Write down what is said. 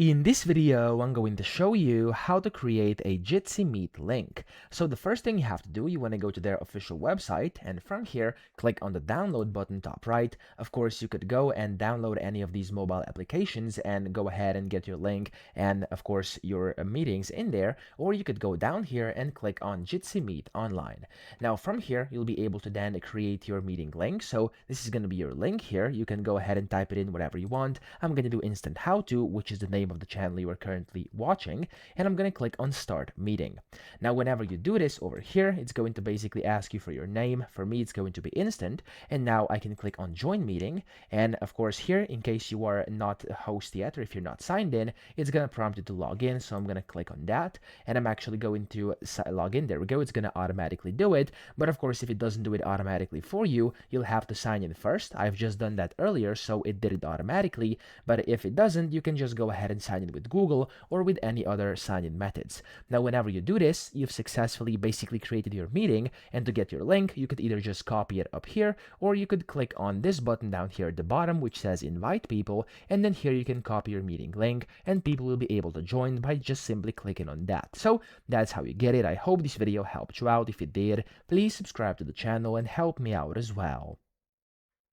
In this video, I'm going to show you how to create a Jitsi Meet link. So the first thing you have to do, you want to go to their official website, and from here, click on the download button top right. Of course, you could go and download any of these mobile applications and go ahead and get your link and of course your meetings in there, or you could go down here and click on Jitsi Meet Online. Now from here, you'll be able to then create your meeting link. So this is going to be your link here. You can go ahead and type it in whatever you want. I'm going to do instant how to, which is the name of the channel you are currently watching, and I'm going to click on start meeting. Now whenever you do this over here, it's going to basically ask you for your name. For me, it's going to be instant, and now I can click on join meeting, and of course here, in case you are not a host yet or if you're not signed in, it's going to prompt you to log in. So I'm going to click on that, and I'm actually going to log in. There we go. It's going to automatically do it, but of course if it doesn't do it automatically for you, you'll have to sign in first. I've just done that earlier, so it did it automatically, but if it doesn't, you can just go ahead and sign in with Google or with any other sign-in methods. Now whenever you do this, you've successfully basically created your meeting, and to get your link, you could either just copy it up here, or you could click on this button down here at the bottom which says invite people, and then here you can copy your meeting link and people will be able to join by just simply clicking on that. So that's how you get it. I hope this video helped you out. If it did, please subscribe to the channel and help me out as well.